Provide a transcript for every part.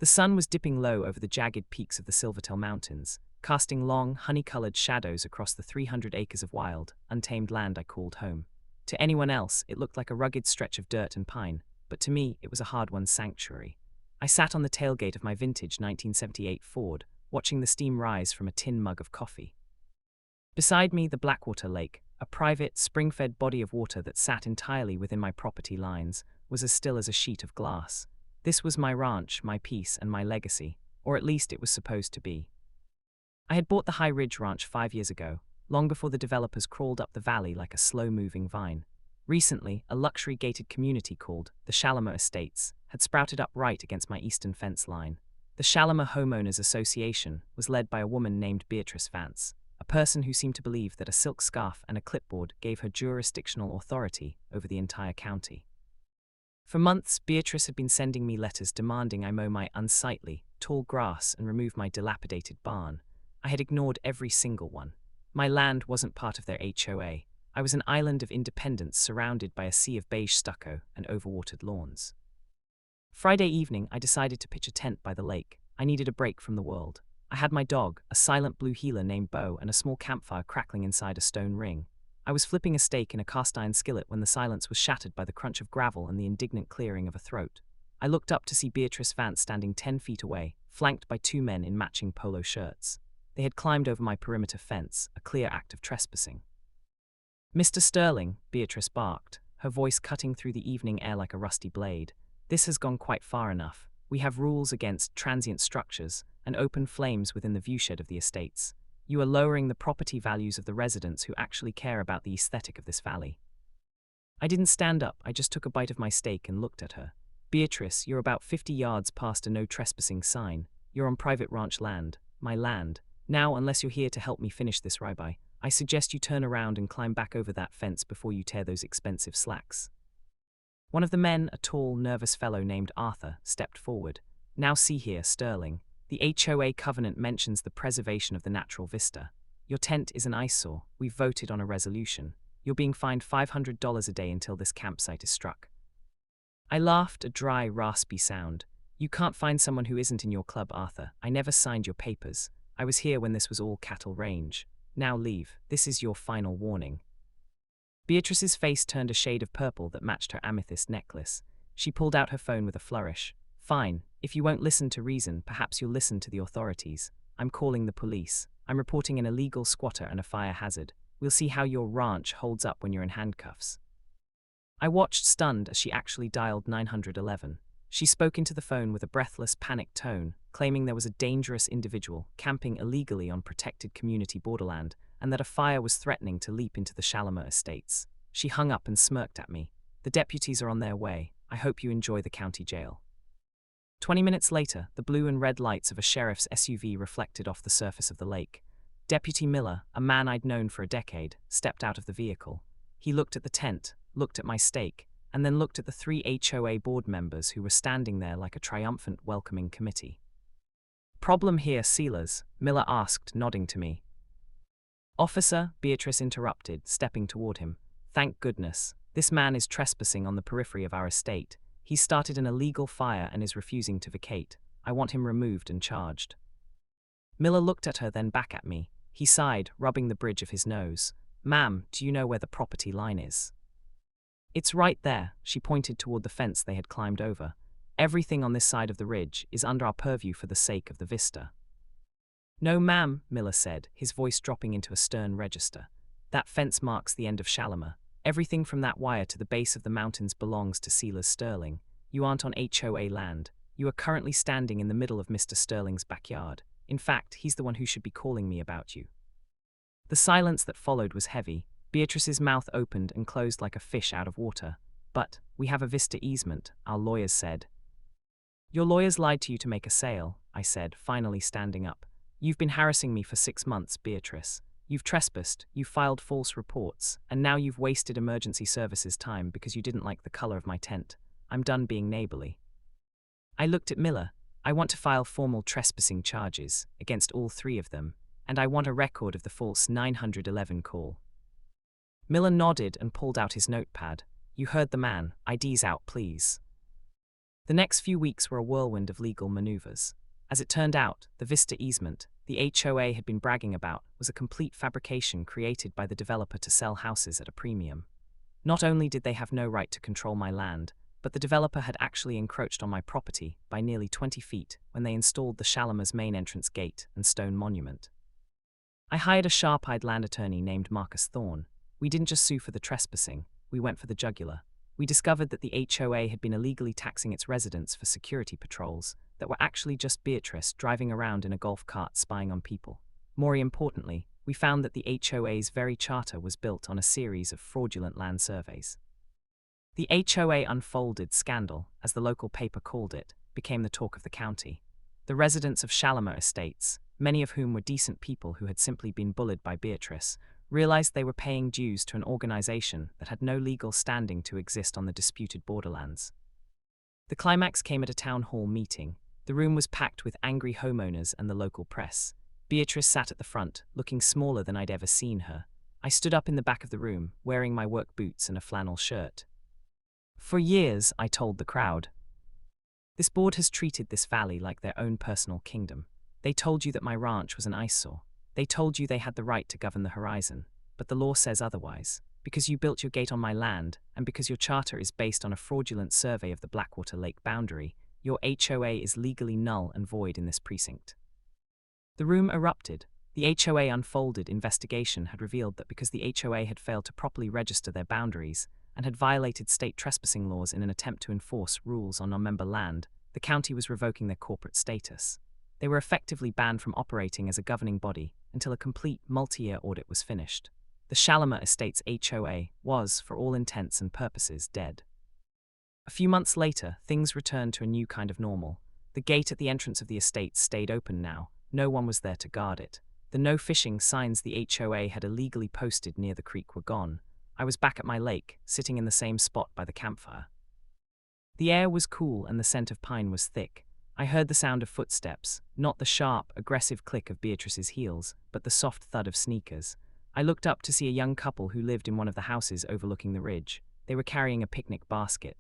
The sun was dipping low over the jagged peaks of the Silvertail Mountains, casting long, honey-colored shadows across the 300 acres of wild, untamed land I called home. To anyone else, it looked like a rugged stretch of dirt and pine, but to me, it was a hard-won sanctuary. I sat on the tailgate of my vintage 1978 Ford, watching the steam rise from a tin mug of coffee. Beside me, the Blackwater Lake, a private, spring-fed body of water that sat entirely within my property lines, was as still as a sheet of glass. This was my ranch, my peace, and my legacy, or at least it was supposed to be. I had bought the High Ridge Ranch 5 years ago, long before the developers crawled up the valley like a slow-moving vine. Recently, a luxury-gated community called the Shalimar Estates had sprouted up right against my eastern fence line. The Shalimar Homeowners Association was led by a woman named Beatrice Vance, a person who seemed to believe that a silk scarf and a clipboard gave her jurisdictional authority over the entire county. For months, Beatrice had been sending me letters demanding I mow my unsightly, tall grass and remove my dilapidated barn. I had ignored every single one. My land wasn't part of their HOA. I was an island of independence surrounded by a sea of beige stucco and overwatered lawns. Friday evening, I decided to pitch a tent by the lake. I needed a break from the world. I had my dog, a silent blue heeler named Bo, and a small campfire crackling inside a stone ring. I was flipping a steak in a cast-iron skillet when the silence was shattered by the crunch of gravel and the indignant clearing of a throat. I looked up to see Beatrice Vance standing 10 feet away, flanked by 2 men in matching polo shirts. They had climbed over my perimeter fence, a clear act of trespassing. "Mr. Sterling," Beatrice barked, her voice cutting through the evening air like a rusty blade. "This has gone quite far enough. We have rules against transient structures and open flames within the viewshed of the estates. You are lowering the property values of the residents who actually care about the aesthetic of this valley." I didn't stand up, I just took a bite of my steak and looked at her. "Beatrice, you're about 50 yards past a no trespassing sign. You're on private ranch land, my land. Now, unless you're here to help me finish this rabbi, I suggest you turn around and climb back over that fence before you tear those expensive slacks." One of the men, a tall, nervous fellow named Arthur, stepped forward. "Now see here, Sterling. The HOA covenant mentions the preservation of the natural vista. Your tent is an eyesore. We've voted on a resolution. You're being fined $500 a day until this campsite is struck." I laughed, a dry, raspy sound. "You can't find someone who isn't in your club, Arthur. I never signed your papers. I was here when this was all cattle range. Now leave. This is your final warning." Beatrice's face turned a shade of purple that matched her amethyst necklace. She pulled out her phone with a flourish. "Fine. If you won't listen to reason, perhaps you'll listen to the authorities. I'm calling the police. I'm reporting an illegal squatter and a fire hazard. We'll see how your ranch holds up when you're in handcuffs." I watched stunned as she actually dialed 911. She spoke into the phone with a breathless, panicked tone, claiming there was a dangerous individual camping illegally on protected community borderland and that a fire was threatening to leap into the Shalimar Estates. She hung up and smirked at me. "The deputies are on their way. I hope you enjoy the county jail." 20 minutes later, the blue and red lights of a sheriff's SUV reflected off the surface of the lake. Deputy Miller, a man I'd known for a decade, stepped out of the vehicle. He looked at the tent, looked at my steak, and then looked at the 3 HOA board members who were standing there like a triumphant welcoming committee. "Problem here, sealers?" Miller asked, nodding to me. "Officer," Beatrice interrupted, stepping toward him. "Thank goodness. This man is trespassing on the periphery of our estate. He started an illegal fire and is refusing to vacate. I want him removed and charged." Miller looked at her, then back at me. He sighed, rubbing the bridge of his nose. "Ma'am, do you know where the property line is?" "It's right there," she pointed toward the fence they had climbed over. "Everything on this side of the ridge is under our purview for the sake of the vista." "No, ma'am," Miller said, his voice dropping into a stern register. "That fence marks the end of Shalimar. Everything from that wire to the base of the mountains belongs to Sealers Sterling. You aren't on HOA land. You are currently standing in the middle of Mr. Sterling's backyard. In fact, he's the one who should be calling me about you." The silence that followed was heavy. Beatrice's mouth opened and closed like a fish out of water. "But we have a vista easement," our lawyers said. "Your lawyers lied to you to make a sale," I said, finally standing up. "You've been harassing me for 6 months, Beatrice. You've trespassed, you've filed false reports, and now you've wasted emergency services time because you didn't like the color of my tent. I'm done being neighborly." I looked at Miller. "I want to file formal trespassing charges against all 3 of them, and I want a record of the false 911 call." Miller nodded and pulled out his notepad. "You heard the man. IDs out, please." The next few weeks were a whirlwind of legal maneuvers. As it turned out, the Vista easement the HOA had been bragging about was a complete fabrication created by the developer to sell houses at a premium. Not only did they have no right to control my land, but the developer had actually encroached on my property by nearly 20 feet when they installed the Shalimars main entrance gate and stone monument. I hired a sharp-eyed land attorney named Marcus Thorne. We didn't just sue for the trespassing, we went for the jugular. We discovered that the HOA had been illegally taxing its residents for security patrols that were actually just Beatrice driving around in a golf cart spying on people. More importantly, we found that the HOA's very charter was built on a series of fraudulent land surveys. The HOA unfolded scandal, as the local paper called it, became the talk of the county. The residents of Shalimar Estates, many of whom were decent people who had simply been bullied by Beatrice, realized they were paying dues to an organization that had no legal standing to exist on the disputed borderlands. The climax came at a town hall meeting. The room was packed with angry homeowners and the local press. Beatrice sat at the front, looking smaller than I'd ever seen her. I stood up in the back of the room, wearing my work boots and a flannel shirt. For years, I told the crowd, this board has treated this valley like their own personal kingdom. They told you that my ranch was an eyesore. They told you they had the right to govern the horizon, but the law says otherwise. Because you built your gate on my land, and because your charter is based on a fraudulent survey of the Blackwater Lake boundary, your HOA is legally null and void in this precinct. The room erupted. The HOA unfolded investigation had revealed that because the HOA had failed to properly register their boundaries and had violated state trespassing laws in an attempt to enforce rules on non-member land, the county was revoking their corporate status. They were effectively banned from operating as a governing body until a complete multi-year audit was finished. The Shalimar Estates HOA was, for all intents and purposes, dead. A few months later, things returned to a new kind of normal. The gate at the entrance of the estate stayed open now. No one was there to guard it. The no fishing signs the HOA had illegally posted near the creek were gone. I was back at my lake, sitting in the same spot by the campfire. The air was cool and the scent of pine was thick. I heard the sound of footsteps, not the sharp, aggressive click of Beatrice's heels, but the soft thud of sneakers. I looked up to see a young couple who lived in one of the houses overlooking the ridge. They were carrying a picnic basket.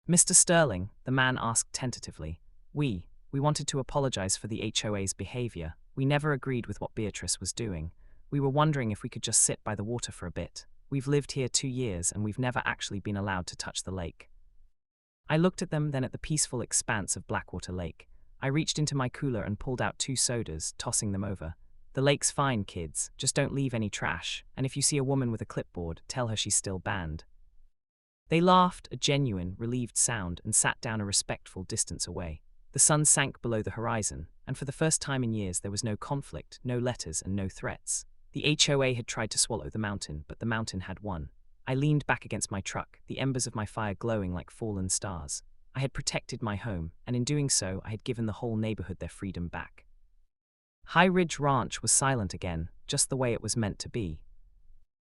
Mr. Sterling, the man asked tentatively. We wanted to apologize for the HOA's behavior. We never agreed with what Beatrice was doing. We were wondering if we could just sit by the water for a bit. We've lived here 2 years and we've never actually been allowed to touch the lake. I looked at them, then at the peaceful expanse of Blackwater Lake. I reached into my cooler and pulled out 2 sodas, tossing them over. The lake's fine, kids. Just don't leave any trash. And if you see a woman with a clipboard, tell her she's still banned. They laughed, a genuine, relieved sound, and sat down a respectful distance away. The sun sank below the horizon, and for the first time in years there was no conflict, no letters, and no threats. The HOA had tried to swallow the mountain, but the mountain had won. I leaned back against my truck, the embers of my fire glowing like fallen stars. I had protected my home, and in doing so, I had given the whole neighborhood their freedom back. High Ridge Ranch was silent again, just the way it was meant to be.